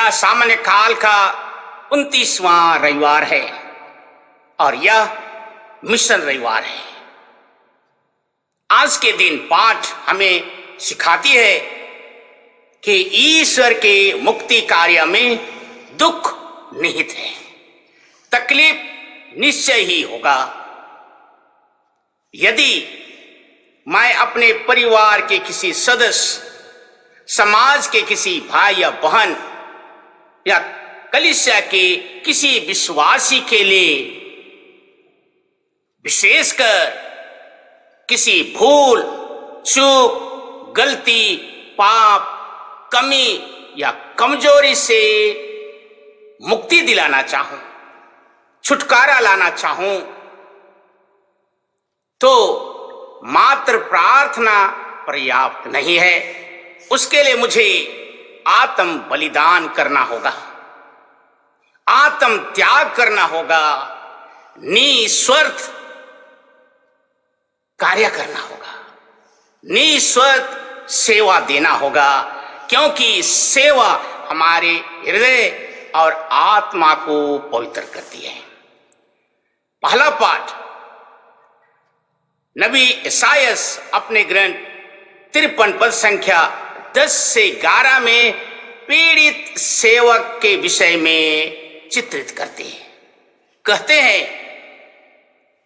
यह सामान्य काल का 29वां रविवार है और यह मिशन रविवार है। आज के दिन पाठ हमें सिखाती है कि ईश्वर के मुक्ति कार्य में दुख निहित है, तकलीफ निश्चय ही होगा। यदि मैं अपने परिवार के किसी सदस्य, समाज के किसी भाई या बहन या कलीसिया के किसी विश्वासी के लिए विशेषकर किसी भूल, चूक, गलती, पाप, कमी या कमजोरी से मुक्ति दिलाना चाहूं, छुटकारा लाना चाहूं, तो मात्र प्रार्थना पर्याप्त नहीं है। उसके लिए मुझे आत्म बलिदान करना होगा, आत्म त्याग करना होगा, निस्वार्थ कार्य करना होगा, निस्वार्थ सेवा देना होगा, क्योंकि सेवा हमारे हृदय और आत्मा को पवित्र करती है। पहला पाठ नबी ईसायास अपने ग्रंथ 53 पद संख्या 10 से 11 में पीड़ित सेवक के विषय में चित्रित करते हैं। कहते हैं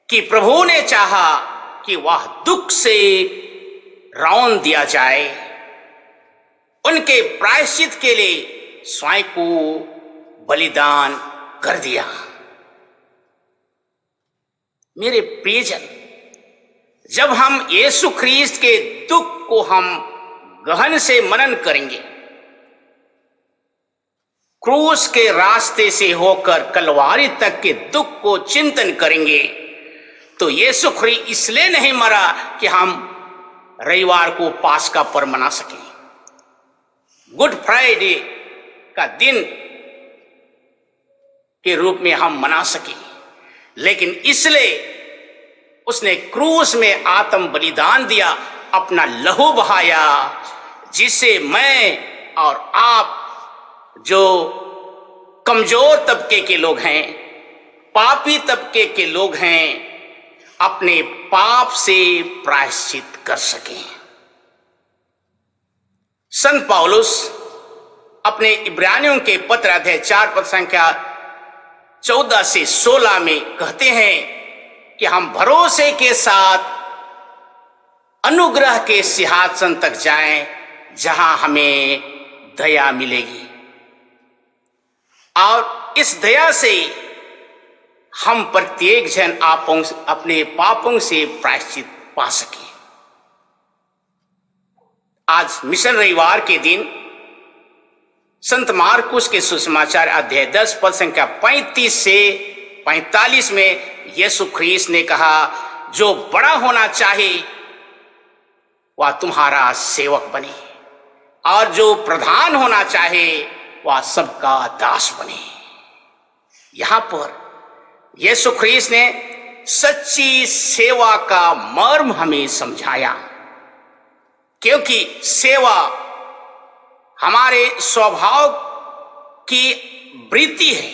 कि प्रभु ने चाहा कि वह दुख से रौंद दिया जाए, उनके प्रायश्चित के लिए स्वयं को बलिदान कर दिया। मेरे प्रियजन, जब हम यीशु ख्रीस्त के दुख को हम गहन से मनन करेंगे, क्रूस के रास्ते से होकर कलवारी तक के दुख को चिंतन करेंगे, तो यीशु ख्रीस्त इसलिए नहीं मरा कि हम रविवार को पास्का पर्व मना सकें, गुड फ्राइडे का दिन के रूप में हम मना सकें, लेकिन इसलिए उसने क्रूस में आत्म बलिदान दिया, अपना लहू बहाया, जिससे मैं और आप जो कमजोर तबके के लोग हैं, पापी तबके के लोग हैं, अपने पाप से प्रायश्चित कर सकें। संत पौलुस अपने इब्रानियों के पत्र अध्याय 4 पद संख्या 14 से 16 में कहते हैं कि हम भरोसे के साथ अनुग्रह के सिंहासन तक जाएं, जहां हमें दया मिलेगी, और इस दया से हम प्रत्येक जन अपने पापों से प्रायश्चित पा सके। आज मिशन रविवार के दिन संत मार्कुस के सुसमाचार अध्याय 10 पद संख्या 35 से 45 में यीशु ख्रीस्त ने कहा, जो बड़ा होना चाहे वह तुम्हारा सेवक बने, और जो प्रधान होना चाहे वह सबका दास बने। यहां पर यीशु ख्रीस्त ने सच्ची सेवा का मर्म हमें समझाया, क्योंकि सेवा हमारे स्वभाव की वृत्ति है,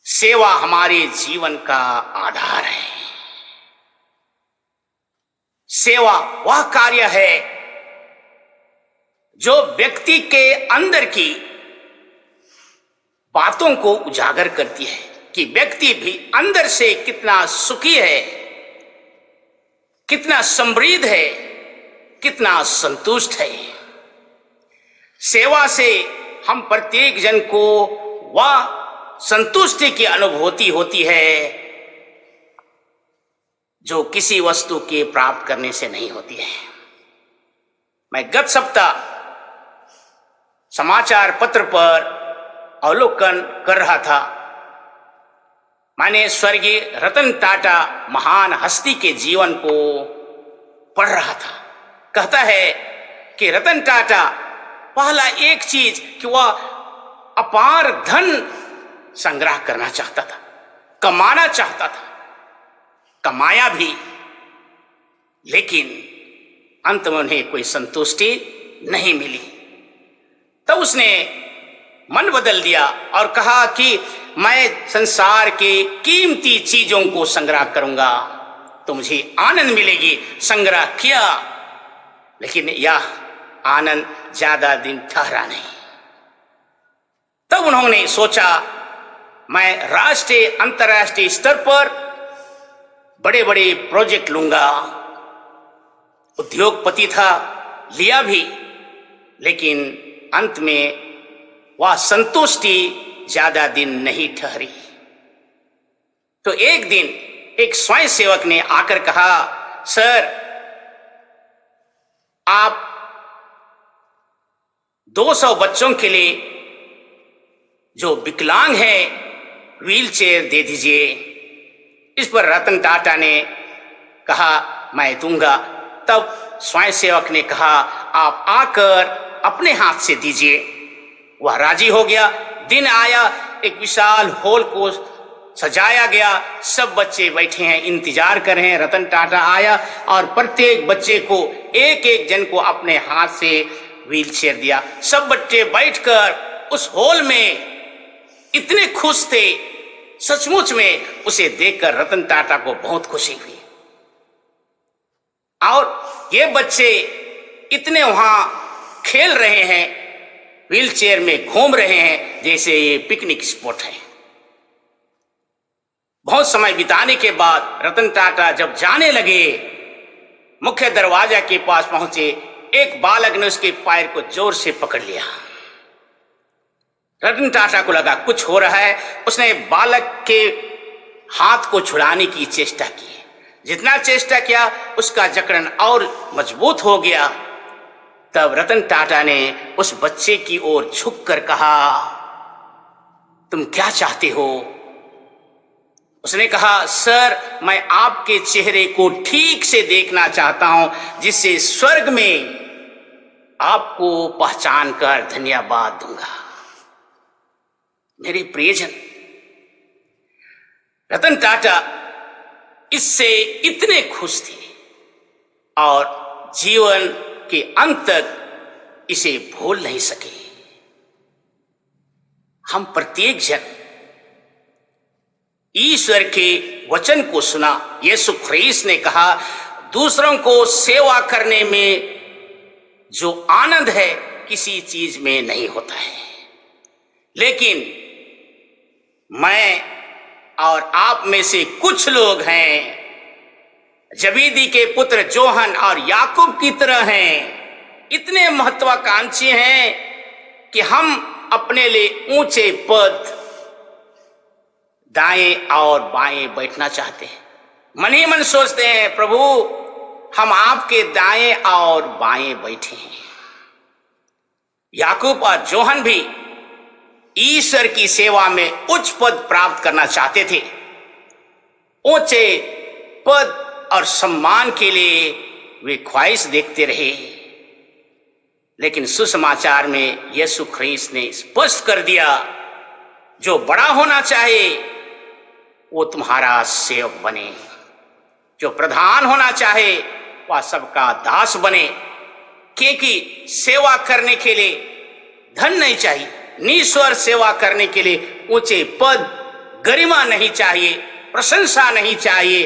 सेवा हमारे जीवन का आधार है। सेवा वह कार्य है जो व्यक्ति के अंदर की बातों को उजागर करती है कि व्यक्ति भी अंदर से कितना सुखी है, कितना समृद्ध है, कितना संतुष्ट है। सेवा से हम प्रत्येक जन को वह संतुष्टि की अनुभूति होती है जो किसी वस्तु के प्राप्त करने से नहीं होती है। मैं गत सप्ताह समाचार पत्र पर अवलोकन कर रहा था। मैंने स्वर्गीय रतन टाटा महान हस्ती के जीवन को पढ़ रहा था। कहता है कि रतन टाटा पहला एक चीज कि वह अपार धन संग्रह करना चाहता था, कमाना चाहता था, कमाया भी, लेकिन अंत में उन्हें कोई संतुष्टि नहीं मिली। तब उसने मन बदल दिया और कहा कि मैं संसार के कीमती चीजों को संग्रह करूंगा तो मुझे आनंद मिलेगी। संग्रह किया, लेकिन यह आनंद ज्यादा दिन ठहरा नहीं। तब उन्होंने सोचा मैं राष्ट्रीय अंतर्राष्ट्रीय स्तर पर बड़े बड़े प्रोजेक्ट लूंगा। उद्योगपति था, लिया भी, लेकिन अंत में वह संतुष्टि ज्यादा दिन नहीं ठहरी। तो एक दिन एक स्वयं सेवक ने आकर कहा, सर आप 200 बच्चों के लिए जो विकलांग है व्हील चेयर दे दीजिए। इस पर रतन टाटा ने कहा मैं दूंगा। तब स्वयं सेवक ने कहा आप आकर अपने हाथ से दीजिए। वह राजी हो गया। दिन आया, एक विशाल हॉल को सजाया गया, सब बच्चे बैठे हैं, इंतजार कर रहे हैं। रतन टाटा आया और प्रत्येक बच्चे को एक एक जन को अपने हाथ से व्हील चेयर दिया। सब बच्चे बैठकर उस हॉल में इतने खुश थे, सचमुच में उसे देखकर रतन टाटा को बहुत खुशी हुई। और ये बच्चे इतने वहां खेल रहे हैं, व्हील चेयर में घूम रहे हैं जैसे ये पिकनिक स्पॉट है। बहुत समय बिताने के बाद रतन टाटा जब जाने लगे, मुख्य दरवाजा के पास पहुंचे, एक बालक ने उसके पैर को जोर से पकड़ लिया। रतन टाटा को लगा कुछ हो रहा है। उसने बालक के हाथ को छुड़ाने की चेष्टा की। जितना चेष्टा किया उसका जकड़न और मजबूत हो गया। तब रतन टाटा ने उस बच्चे की ओर झुककर कहा, तुम क्या चाहते हो? उसने कहा, सर मैं आपके चेहरे को ठीक से देखना चाहता हूं, जिससे स्वर्ग में आपको पहचान कर धन्यवाद दूंगा। मेरे प्रियजन, रतन टाटा इससे इतने खुश थे और जीवन के अंत तक इसे भूल नहीं सके। हम प्रत्येक जन ईश्वर के वचन को सुना। यीशु ख्रीस्त ने कहा, दूसरों को सेवा करने में जो आनंद है किसी चीज में नहीं होता है। लेकिन मैं और आप में से कुछ लोग हैं, जबीदी के पुत्र जोहन और याकूब की तरह हैं, इतने महत्वाकांक्षी हैं कि हम अपने लिए ऊंचे पद दाएं और बाएं बैठना चाहते हैं। मन ही मन सोचते हैं, प्रभु हम आपके दाएं और बाएं बैठे हैं। याकूब और जोहन भी ईश्वर की सेवा में उच्च पद प्राप्त करना चाहते थे। ऊंचे पद और सम्मान के लिए वे ख्वाहिश देखते रहे, लेकिन सुसमाचार में यीशु ख्रीस्त ने स्पष्ट कर दिया, जो बड़ा होना चाहे वो तुम्हारा सेवक बने, जो प्रधान होना चाहे वह सबका दास बने। क्योंकि सेवा करने के लिए धन नहीं चाहिए, निस्वार्थ सेवा करने के लिए ऊंचे पद, गरिमा नहीं चाहिए, प्रशंसा नहीं चाहिए,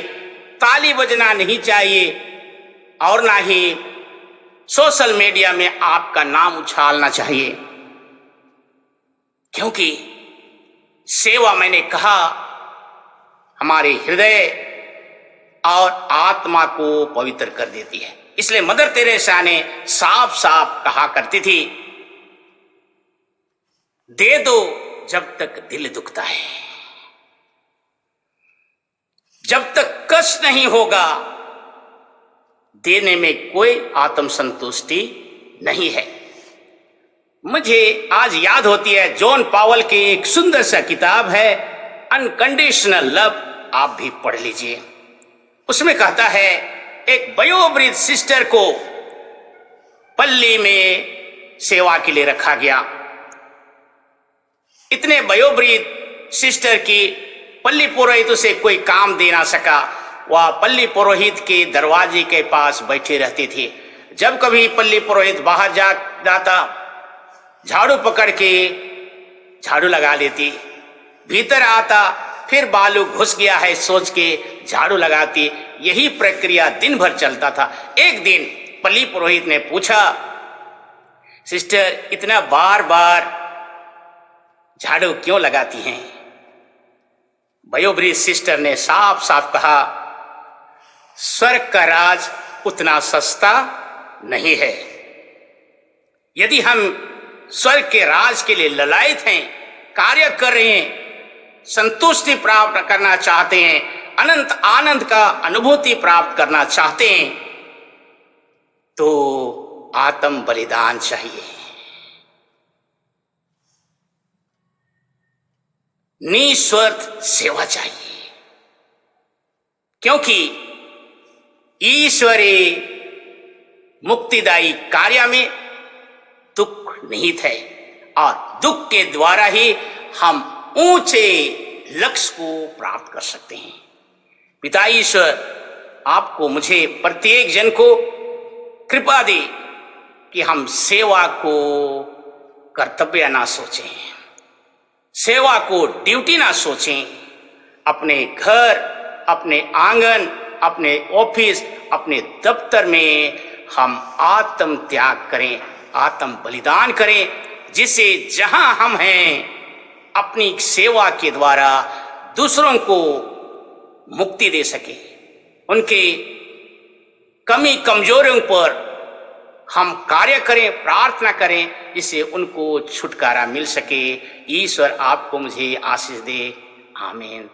ताली बजना नहीं चाहिए, और ना ही सोशल मीडिया में आपका नाम उछालना चाहिए। क्योंकि सेवा, मैंने कहा, हमारे हृदय और आत्मा को पवित्र कर देती है। इसलिए मदर तेरेसा ने साफ साफ कहा करती थी, दे दो जब तक दिल दुखता है, जब तक कष्ट नहीं होगा देने में कोई आत्मसंतुष्टि नहीं है। मुझे आज याद होती है जॉन पावल की एक सुंदर सा किताब है अनकंडीशनल लव, आप भी पढ़ लीजिए। उसमें कहता है, एक वयोवृद्ध सिस्टर को पल्ली में सेवा के लिए रखा गया। इतने वयोवृद्ध सिस्टर की पल्ली पुरोहित उसे कोई काम दे ना सका। वह पल्ली पुरोहित के दरवाजे के पास बैठे रहते थे। जब कभी पल्ली पुरोहित बाहर जाता झाड़ू पकड़ के झाड़ू लगा लेती, भीतर आता फिर बालू घुस गया है सोच के झाड़ू लगाती। यही प्रक्रिया दिन भर चलता था। एक दिन पल्ली पुरोहित ने पूछा, सिस्टर इतना बार बार झाड़ू क्यों लगाती हैं? वयोवृद्ध सिस्टर ने साफ साफ कहा, स्वर्ग का राज उतना सस्ता नहीं है। यदि हम स्वर्ग के राज के लिए ललायत हैं, कार्य कर रहे हैं, संतुष्टि प्राप्त करना चाहते हैं, अनंत आनंद का अनुभूति प्राप्त करना चाहते हैं, तो आत्म बलिदान चाहिए, निस्वार्थ सेवा चाहिए। क्योंकि ईश्वरीय मुक्तिदायी कार्य में दुख निहित है और दुख के द्वारा ही हम ऊंचे लक्ष्य को प्राप्त कर सकते हैं। पिता ईश्वर आपको मुझे प्रत्येक जन को कृपा दे कि हम सेवा को कर्तव्य ना सोचें, सेवा को ड्यूटी ना सोचें। अपने घर, अपने आंगन, अपने ऑफिस, अपने दफ्तर में हम आत्म त्याग करें, आत्म बलिदान करें, जिससे जहां हम हैं अपनी सेवा के द्वारा दूसरों को मुक्ति दे सके, उनके कमी कमजोरियों पर हम कार्य करें, प्रार्थना करें, जिससे उनको छुटकारा मिल सके। ईश्वर आपको मुझे आशीष दे। आमीन।